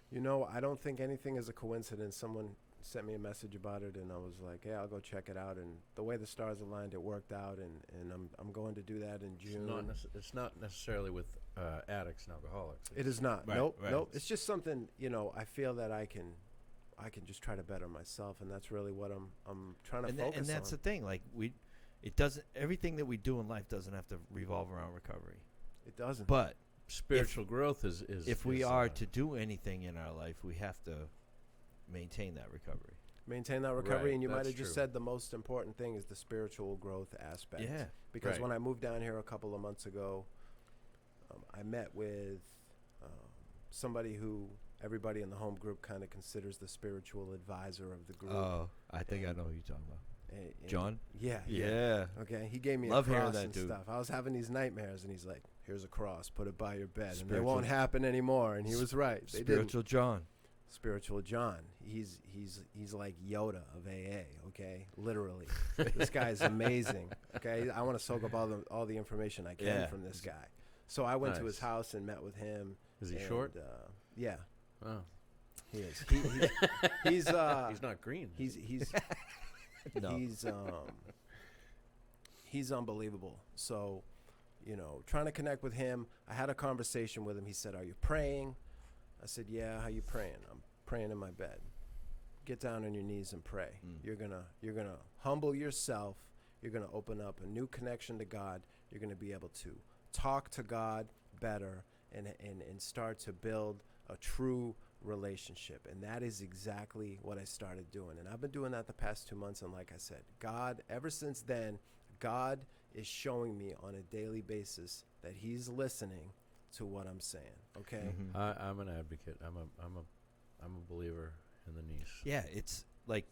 You know, I don't think anything is a coincidence. Someone sent me a message about it, and I was like, "Hey, I'll go check it out." And the way the stars aligned, it worked out, and I'm going to do that in June. It's not necessarily with addicts and alcoholics. It is not. Right, nope. right. Nope. It's just something, you know, I feel that I can just try to better myself, and that's really what I'm trying to focus on. And that's the thing. Like, it doesn't. Everything that we do in life doesn't have to revolve around recovery. It doesn't. But spiritual growth is if we are to do anything in our life, we have to maintain that recovery. Maintain that recovery, Right, and you might that's have just true. said the most important thing is the spiritual growth aspect. Yeah. Because Right. when I moved down here a couple of months ago, I met with somebody who everybody in the home group kind of considers the spiritual advisor of the group. Oh, I think I know who you're talking about. John? Yeah. Yeah. Okay, he gave me Love a hearing cross that, and dude. stuff. I was having these nightmares, and he's like, "Here's a cross. Put it by your bed, and they Spiritual- won't happen anymore." And he was right. They didn't. Spiritual John. Spiritual John. He's like Yoda of AA. Okay, literally. This guy is amazing. Okay, I want to soak up all the information I can Yeah. from this guy. So I went to his Nice. house and met with him. Is he and, short? Yeah, Oh, he is. He's he's not green. he's No. he's unbelievable. So, trying to connect with him. I had a conversation with him. He said, "Are you praying?" I said, "Yeah, how you praying?" "I'm praying in my bed." Get down on your knees and pray. You're gonna humble yourself. You're gonna open up a new connection to God. You're gonna be able to talk to God better and start to build a true relationship. And that is exactly what I started doing. And I've been doing that the past 2 months. And like I said, God, ever since then, God is showing me on a daily basis that He's listening to what I'm saying. Okay. Mhm. I'm an advocate. I'm a believer in the knees. Yeah, it's like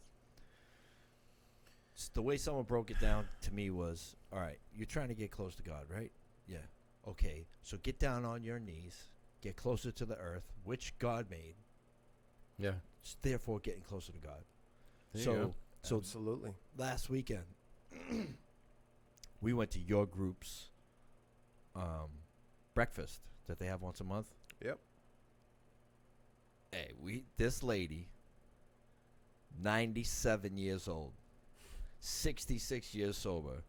the way someone broke it down to me was, all right, you're trying to get close to God, right? Yeah. Okay, so get down on your knees, get closer to the earth, which God made. Yeah. Therefore, getting closer to God. There you go. So Absolutely. last weekend, we went to your group's breakfast that they have once a month. Yep. Hey, this lady, 97 years old, 66 years sober,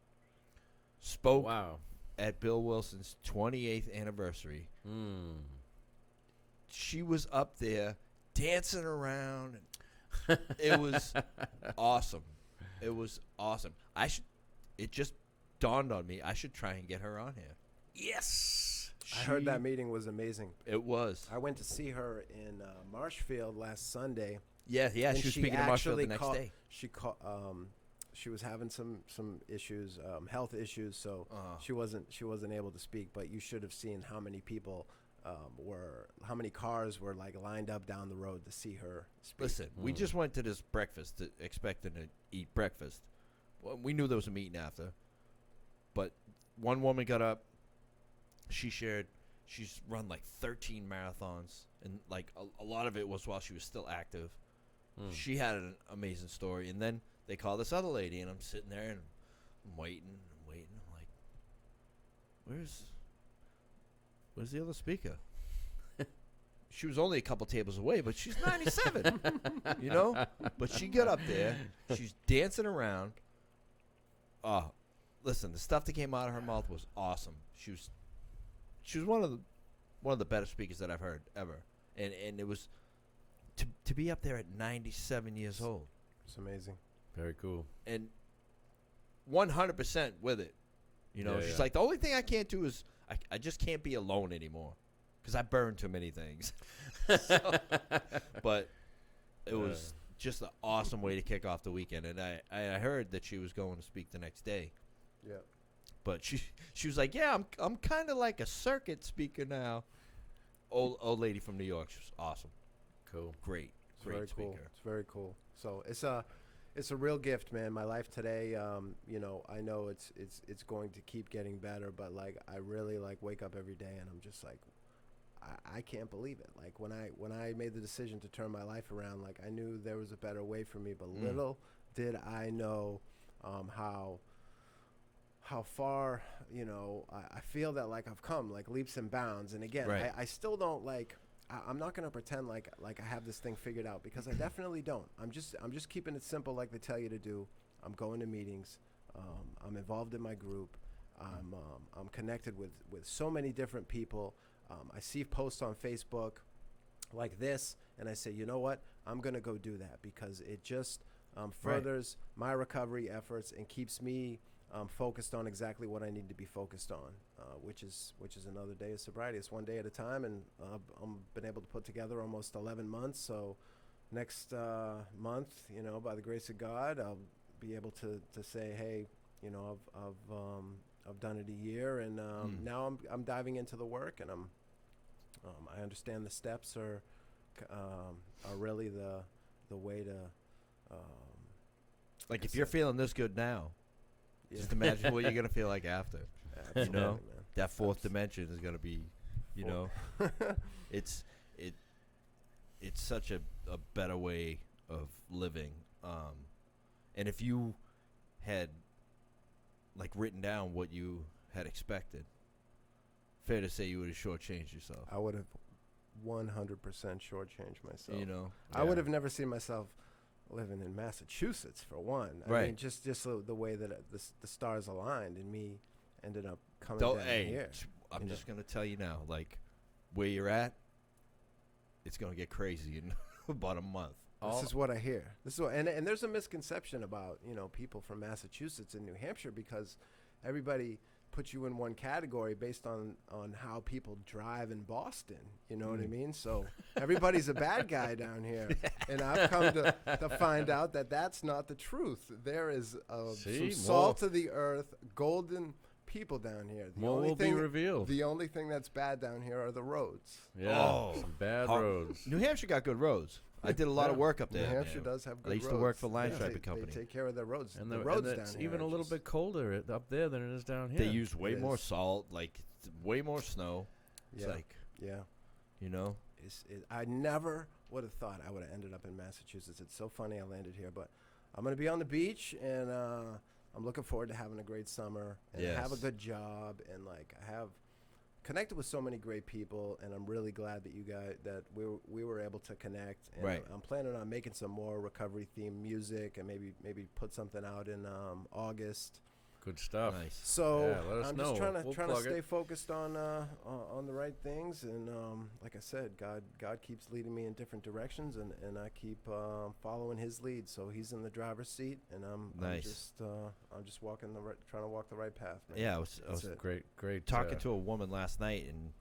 spoke Wow. at Bill Wilson's 28th anniversary. Mm. She was up there dancing around. It was awesome. It was awesome. It just dawned on me, I should try and get her on here. Yes. I heard that meeting was amazing. It was. I went to see her in Marshfield last Sunday. Yeah, and she was speaking to Marshall the next called- day. She was having some issues, health issues, so she wasn't able to speak. But you should have seen how many people how many cars were like lined up down the road to see her speak. Listen, we just went to this breakfast expecting to eat breakfast. Well, we knew there was a meeting after. But one woman got up. She shared she's run like 13 marathons. And like a lot of it was while she was still active. She had an amazing story. And then they called this other lady. And I'm sitting there and I'm waiting. I'm like, where's the other speaker? She was only a couple tables away, but she's 97, you know? But she got up there. She's dancing around. Oh, listen, the stuff that came out of her mouth was awesome. She was one of the better speakers that I've heard ever. And it was to be up there at 97 years old. It's amazing. Very cool. And 100% with it. You know, Yeah, she's yeah. like, the only thing I can't do is I just can't be alone anymore because I burn too many things. But it was just an awesome way to kick off the weekend. And I heard that she was going to speak the next day. Yeah. But she was like, yeah, I'm kind of like a circuit speaker now. Old lady from New York. She was awesome. Cool. Great Very speaker. cool. It's very cool. So it's a real gift, man. My life today, I know it's going to keep getting better, but like I really like wake up every day and I'm just like, I can't believe it. Like when I made the decision to turn my life around, like I knew there was a better way for me, but little did I know how far, I feel that like I've come like leaps and bounds. And again, Right. I still don't like. I'm not gonna pretend like I have this thing figured out because I definitely don't. I'm just keeping it simple like they tell you to do. I'm going to meetings. I'm involved in my group. I'm connected with so many different people. I see posts on Facebook like this, and I say, you know what? I'm gonna go do that because it just furthers my recovery efforts and keeps me focused on exactly what I need to be focused on, which is another day of sobriety. It's one day at a time, and I'm been able to put together almost 11 months. So next month, by the grace of God, I'll be able to say, hey, I've done it a year, and now I'm diving into the work, and I understand the steps are really the way to Like if you're feeling this good now, just imagine what you're gonna feel like after. Absolutely, You know, man. that fourth dimension is gonna be, you know, it's such a better way of living. And if you had like written down what you had expected, fair to say you would have shortchanged yourself. I would have 100% shortchanged myself. You know, I would have never seen myself living in Massachusetts for one. I Right. mean, just the way that the stars aligned and me ended up coming down here. I'm just gonna tell you now, like where you're at, it's gonna get crazy in about a month. This is what I hear. This is what, and there's a misconception about people from Massachusetts and New Hampshire because everybody puts you in one category based on how people drive in Boston. You know what I mean? So everybody's a bad guy down here, and I've come to find out that that's not the truth. There is some salt of the earth, golden people down here. More will be revealed. The only thing that's bad down here are the roads. Yeah, some bad roads. New Hampshire got good roads. I did a lot of work up there. New Hampshire does have good roads. I used to work for Line Striping Company. They take care of their roads. And the roads and down it's here even are a little just- bit colder up there than it is down here. They use way more salt, like way more snow. It's like, you know. I never would have thought I would have ended up in Massachusetts. It's so funny I landed here, but I'm going to be on the beach, and I'm looking forward to having a great summer and have a good job, and like I have connected with so many great people, and I'm really glad that we were able to connect. And Right. I'm planning on making some more recovery themed music and maybe put something out in August. Good stuff. Nice. So let us I'm know. just trying We'll to plug stay it. focused on the right things, and like I said, God keeps leading me in different directions, and I keep following His lead. So He's in the driver's seat, and I'm just walking trying to walk the right path. Man. Yeah, I was Great. talking to a woman last night, and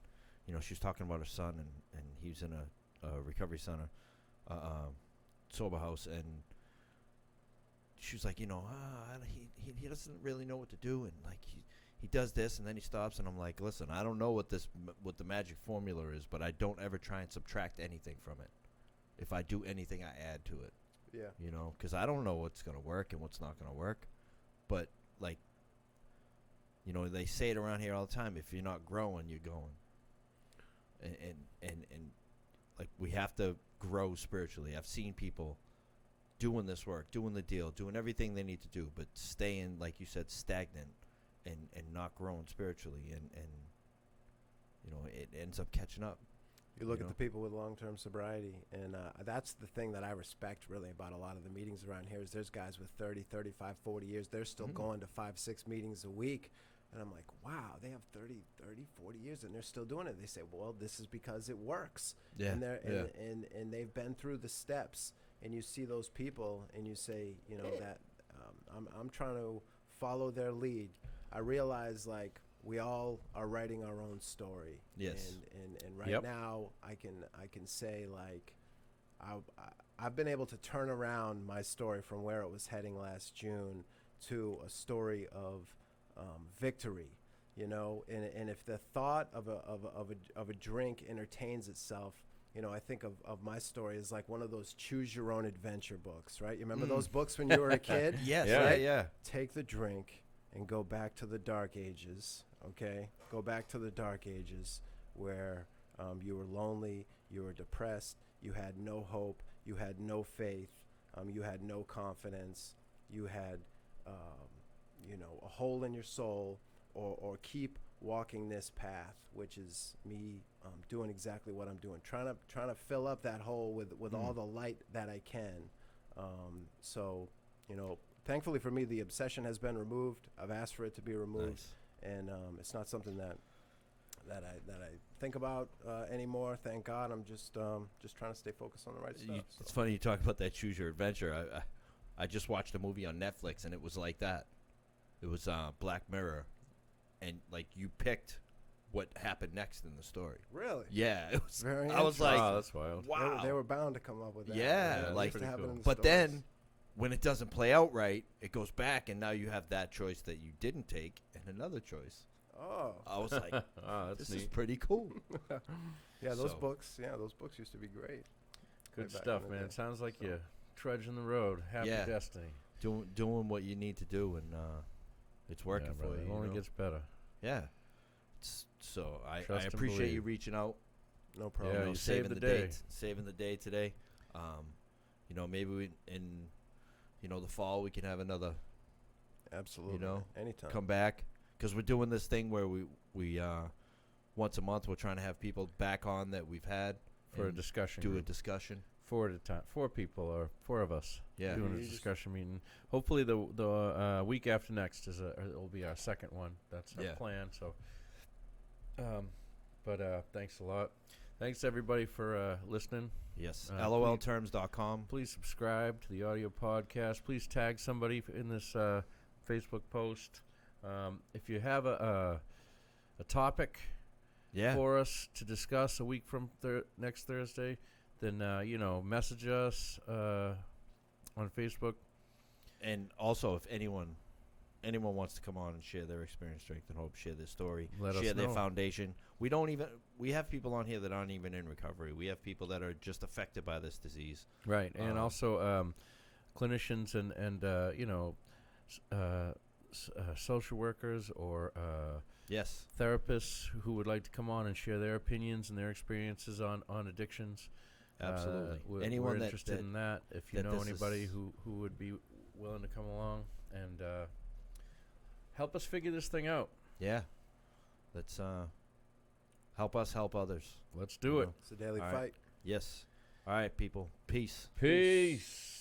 she was talking about her son, and he was in a recovery center, sober house, and she was like, he doesn't really know what to do, and like he does this and then he stops, and I'm like, listen, I don't know what the magic formula is, but I don't ever try and subtract anything from it. If I do anything, I add to it. Yeah. Because I don't know what's gonna work and what's not gonna work, but like, they say it around here all the time. If you're not growing, you're going. And like we have to grow spiritually. I've seen people doing this work, doing the deal, doing everything they need to do, but staying, like you said, stagnant and not growing spiritually, and it ends up catching up. You look at the people with long-term sobriety, and that's the thing that I respect really about a lot of the meetings around here is there's guys with 30, 35, 40 years. They're still going to 5-6 meetings a week. And I'm like, wow, they have 30, 40 years, and they're still doing it. They say, well, this is because it works. Yeah. And they've been through the steps. And you see those people, and you say, that I'm trying to follow their lead. I realize, like, we all are writing our own story. Yes. And right now, I can say, like, I've been able to turn around my story from where it was heading last June to a story of victory. And if the thought of a drink entertains itself, I think of my story as like one of those choose your own adventure books, right? You remember those books when you were a kid? Yes. Right? Yeah. Take the drink and go back to the dark ages, okay? Go back to the dark ages where you were lonely, you were depressed, you had no hope, you had no faith, you had no confidence, you had, a hole in your soul, or keep walking this path, which is me doing exactly what I'm doing, trying to fill up that hole with all the light that I can. So, thankfully for me, the obsession has been removed. I've asked for it to be removed, and it's not something that I think about anymore. Thank God. I'm just trying to stay focused on the right stuff. It's funny you talk about that choose your adventure. I just watched a movie on Netflix, and it was like that. It was Black Mirror, and like you picked what happened next in the story. Really? Yeah, it was. Very I was like, wow, that's wild. wow. They were bound to come up with that. Yeah, like, used to happen in the but stories. then when it doesn't play out right, it goes back, and now you have that choice that you didn't take and another choice. Oh. I was like, that's this neat. is pretty cool. Yeah, those So- books used to be great. Good way back stuff, in the man. day. It sounds like you're trudging the road. Happy Yeah. destiny. doing what you need to do, and it's working for brother, you. It only know? gets better. Yeah. So I Trust and appreciate you believe. reaching out. No problem. Yeah, You know, you saved saving the day, day. saving the day today. You know, maybe in the fall we can have another Absolutely. know, Anytime. come back, because we're doing this thing where we once a month we're trying to have people back on that we've had For a and discussion do a group. discussion. 4 at a time. 4 people or 4 of us. Yeah. Doing a You just- discussion meeting. Hopefully the week after next it'll be our second one. That's our Yeah. plan. So, but thanks a lot. Thanks everybody for listening. Yes. Please- LOLTerms.com. Please subscribe to the audio podcast. Please tag somebody in this Facebook post. If you have a topic Yeah. for us to discuss a week from next Thursday, then message us on Facebook. And also, if anyone wants to come on and share their experience, strength, and hope, share their story, Let us share their know. foundation. We have people on here that aren't even in recovery. We have people that are just affected by this disease. Right, and also clinicians and social workers or Yes. therapists who would like to come on and share their opinions and their experiences on addictions. Absolutely. We're Anyone interested in that. If you that know this anybody is- who would be willing to come along and help us figure this thing out. Yeah. Let's help us help others. Let's do You it. know? It's a daily All right. fight. Yes. All right, people. Peace. Peace.